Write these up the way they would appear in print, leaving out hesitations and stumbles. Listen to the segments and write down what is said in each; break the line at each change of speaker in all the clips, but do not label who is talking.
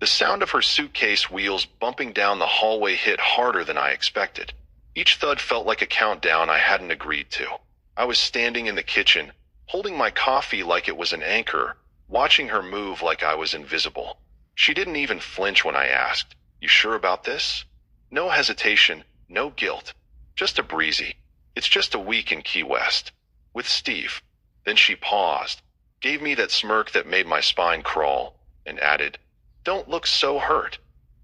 The sound of her suitcase wheels bumping down the hallway hit harder than I expected. Each thud felt like a countdown I hadn't agreed to. I was standing in the kitchen, holding my coffee like it was an anchor, watching her move like I was invisible. She didn't even flinch when I asked, "You sure about this?" No hesitation, no guilt. Just a breezy. "It's just a week in Key West. With Steve." Then she paused, gave me that smirk that made my spine crawl, and added, "Don't look so hurt.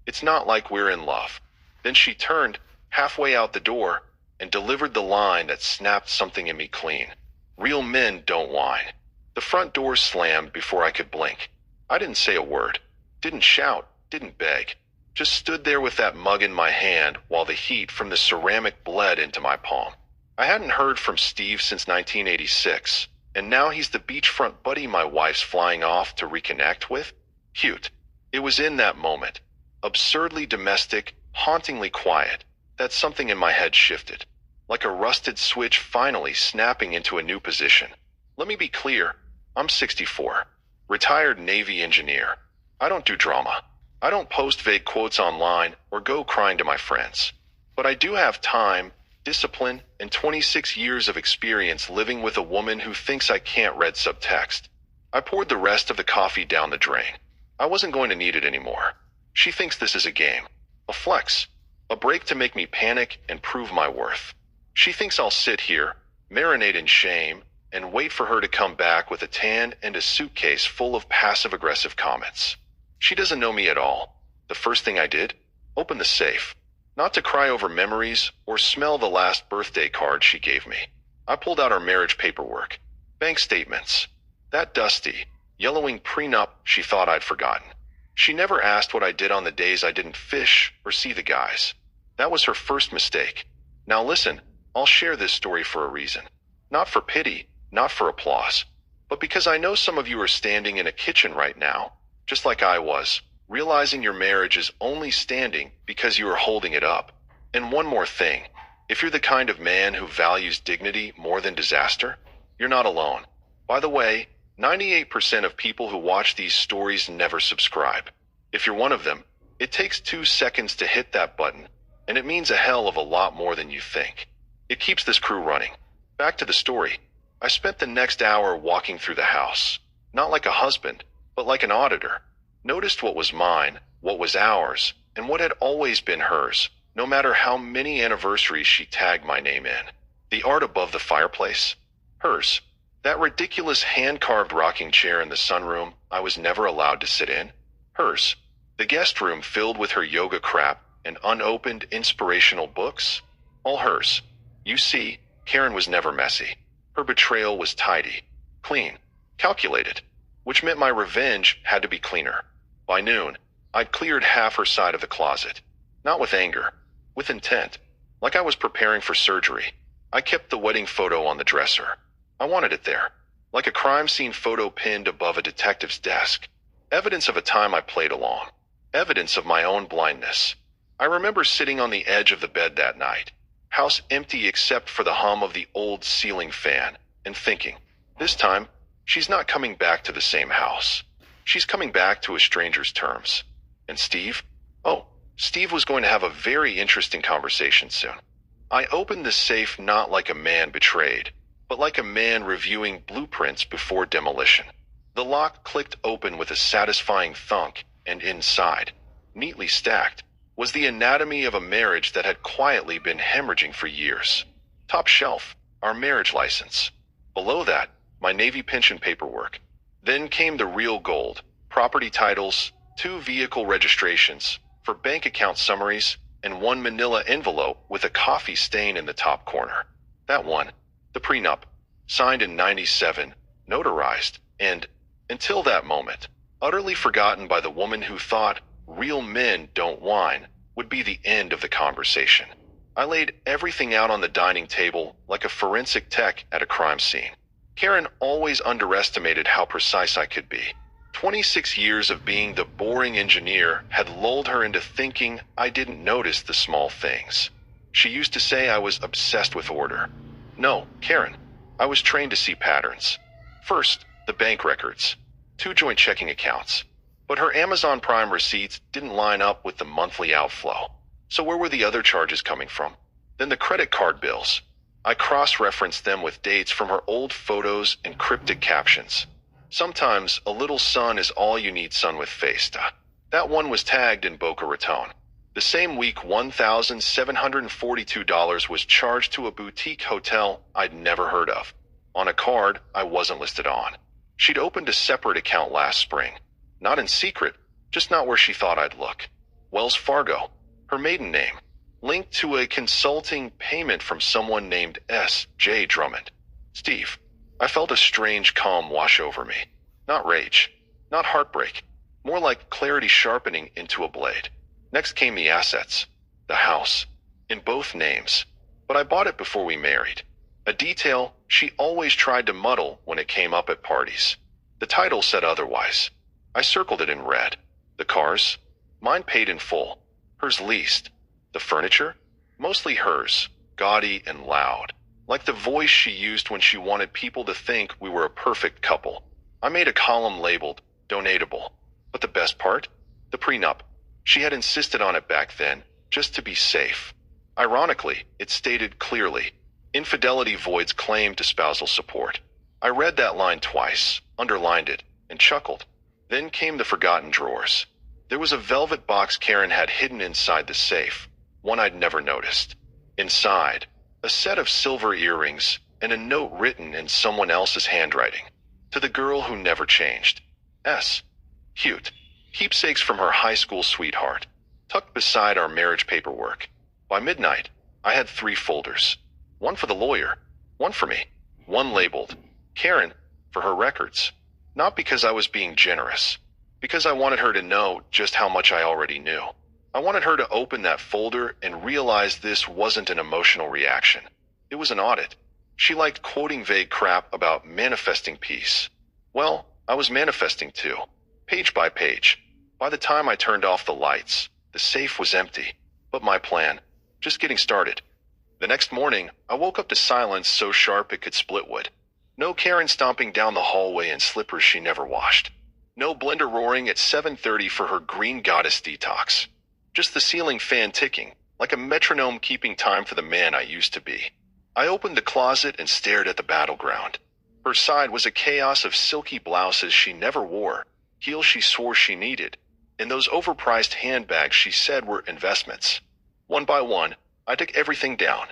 It's not like we're in love." Then she turned, halfway out the door, and delivered the line that snapped something in me clean. "Real men don't whine." The front door slammed before I could blink. I didn't say a word, didn't shout, didn't beg. Just stood there with that mug in my hand while the heat from the ceramic bled into my palm. I hadn't heard from Steve since 1986, and now he's the beachfront buddy my wife's flying off to reconnect with? Cute. It was in that moment, absurdly domestic, hauntingly quiet, that something in my head shifted, like a rusted switch finally snapping into a new position. Let me be clear, I'm 64, retired Navy engineer. I don't do drama. I don't post vague quotes online or go crying to my friends. But I do have time, discipline, and 26 years of experience living with a woman who thinks I can't read subtext. I poured the rest of the coffee down the drain. I wasn't going to need it anymore. She thinks this is a game, a flex, a break to make me panic and prove my worth. She thinks I'll sit here, marinate in shame, and wait for her to come back with a tan and a suitcase full of passive-aggressive comments. She doesn't know me at all. The first thing I did? Open the safe. Not to cry over memories or smell the last birthday card she gave me. I pulled out our marriage paperwork, bank statements, that dusty, yellowing prenup she thought I'd forgotten. She never asked what I did on the days I didn't fish or see the guys. That was her first mistake. Now listen, I'll share this story for a reason. Not for pity, not for applause, but because I know some of you are standing in a kitchen right now, just like I was, realizing your marriage is only standing because you are holding it up. And one more thing, if you're the kind of man who values dignity more than disaster, you're not alone. By the way, 98% of people who watch these stories never subscribe. If you're one of them, it takes 2 seconds to hit that button, and it means a hell of a lot more than you think. It keeps this crew running. Back to the story. I spent the next hour walking through the house, not like a husband, but like an auditor. Noticed what was mine, what was ours, and what had always been hers, no matter how many anniversaries she tagged my name in. The art above the fireplace? Hers. That ridiculous hand-carved rocking chair in the sunroom I was never allowed to sit in? Hers. The guest room filled with her yoga crap and unopened inspirational books? All hers. You see, Karen was never messy. Her betrayal was tidy, clean, calculated, which meant my revenge had to be cleaner. By noon, I'd cleared half her side of the closet. Not with anger, with intent, like I was preparing for surgery. I kept the wedding photo on the dresser. I wanted it there, like a crime scene photo pinned above a detective's desk. Evidence of a time I played along. Evidence of my own blindness. I remember sitting on the edge of the bed that night, house empty except for the hum of the old ceiling fan, and thinking, this time, she's not coming back to the same house. She's coming back to a stranger's terms. And Steve? Oh, Steve was going to have a very interesting conversation soon. I opened the safe not like a man betrayed, but like a man reviewing blueprints before demolition. The lock clicked open with a satisfying thunk, and inside, neatly stacked, was the anatomy of a marriage that had quietly been hemorrhaging for years. Top shelf, our marriage license. Below that, my Navy pension paperwork. Then came the real gold, property titles, 2 vehicle registrations, for bank account summaries, and 1 manila envelope with a coffee stain in the top corner. That one, the prenup, signed in 97, notarized, and, until that moment, utterly forgotten by the woman who thought real men don't whine, would be the end of the conversation. I laid everything out on the dining table like a forensic tech at a crime scene. Karen always underestimated how precise I could be. 26 years of being the boring engineer had lulled her into thinking I didn't notice the small things. She used to say I was obsessed with order. No, Karen, I was trained to see patterns. First, the bank records, 2 joint checking accounts, But her Amazon Prime receipts didn't line up with the monthly outflow. So where were the other charges coming from? Then the credit card bills. I cross-referenced them with dates from her old photos and cryptic captions. Sometimes a little sun is all you need, sun with Festa. That one was tagged in Boca Raton. The same week, $1,742 was charged to a boutique hotel I'd never heard of. On a card I wasn't listed on. She'd opened a separate account last spring. Not in secret, just not where she thought I'd look. Wells Fargo, her maiden name, linked to a consulting payment from someone named S.J. Drummond. Steve, I felt a strange calm wash over me. Not rage, not heartbreak, more like clarity sharpening into a blade. Next came the assets, the house, in both names. But I bought it before we married. A detail she always tried to muddle when it came up at parties. The title said otherwise. I circled it in red. The cars, mine paid in full, hers leased. The furniture, mostly hers, gaudy and loud, like the voice she used when she wanted people to think we were a perfect couple. I made a column labeled donatable. But the best part? The prenup. She had insisted on it back then, just to be safe. Ironically, it stated clearly, infidelity voids claim to spousal support. I read that line twice, underlined it, and chuckled. Then came the forgotten drawers. There was a velvet box Karen had hidden inside the safe, one I'd never noticed. Inside, a set of silver earrings and a note written in someone else's handwriting. To the girl who never changed. S. Cute. Keepsakes from her high school sweetheart, tucked beside our marriage paperwork. By midnight, I had 3 folders. One for the lawyer, one for me, one labeled Karen for her records. Not because I was being generous, because I wanted her to know just how much I already knew. I wanted her to open that folder and realize this wasn't an emotional reaction. It was an audit. She liked quoting vague crap about manifesting peace. Well, I was manifesting too. Page by page. By the time I turned off the lights, the safe was empty. But my plan, just getting started. The next morning, I woke up to silence so sharp it could split wood. No Karen stomping down the hallway in slippers she never washed. No blender roaring at 7:30 for her green goddess detox. Just the ceiling fan ticking, like a metronome keeping time for the man I used to be. I opened the closet and stared at the battleground. Her side was a chaos of silky blouses she never wore, heels she swore she needed, and those overpriced handbags she said were investments. One by one, I took everything down,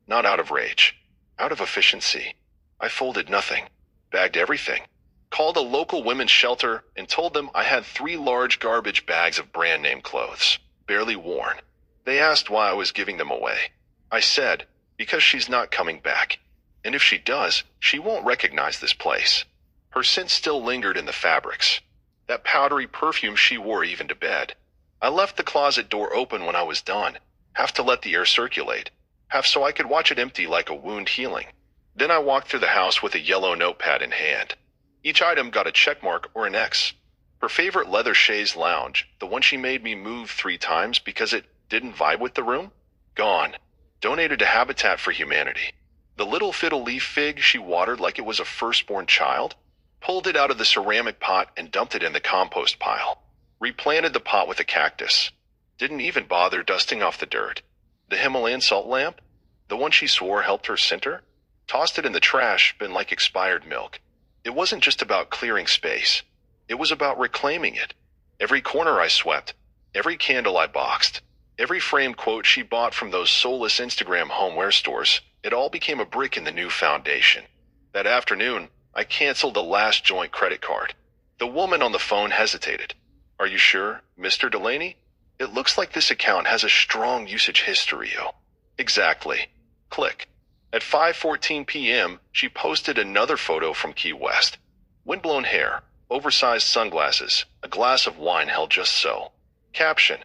not out of rage, out of efficiency. I folded nothing, bagged everything, called a local women's shelter, and told them I had 3 large garbage bags of brand name clothes, barely worn. They asked why I was giving them away. I said, because she's not coming back, and if she does, she won't recognize this place. Her scent still lingered in the fabrics. That powdery perfume she wore even to bed. I left the closet door open when I was done, half to let the air circulate, half so I could watch it empty like a wound healing. Then I walked through the house with a yellow notepad in hand. Each item got a check mark or an X. Her favorite leather chaise lounge, the one she made me move 3 times because it didn't vibe with the room, gone. Donated to Habitat for Humanity. The little fiddle leaf fig she watered like it was a firstborn child, pulled it out of the ceramic pot and dumped it in the compost pile. Replanted the pot with a cactus. Didn't even bother dusting off the dirt. The Himalayan salt lamp, the one she swore helped her center, tossed it in the trash bin like expired milk. It wasn't just about clearing space. It was about reclaiming it. Every corner I swept, every candle I boxed, every framed quote she bought from those soulless Instagram homeware stores, it all became a brick in the new foundation. That afternoon, I canceled the last joint credit card. The woman on the phone hesitated. Are you sure, Mr. Delaney? It looks like this account has a strong usage history, yo. Exactly. Click. At 5:14 p.m., she posted another photo from Key West. Windblown hair, oversized sunglasses, a glass of wine held just so. Caption.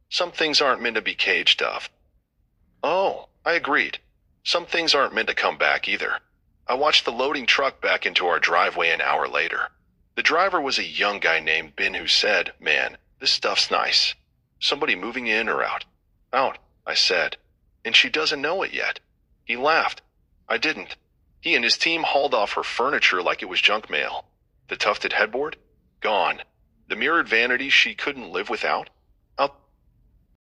Some things aren't meant to be caged of. Oh, I agreed. Some things aren't meant to come back either. I watched the loading truck back into our driveway an hour later. The driver was a young guy named Ben who said, man, this stuff's nice. Somebody moving in or out? Out, I said. And she doesn't know it yet. He laughed. I didn't. He and his team hauled off her furniture like it was junk mail. The tufted headboard? Gone. The mirrored vanity she couldn't live without?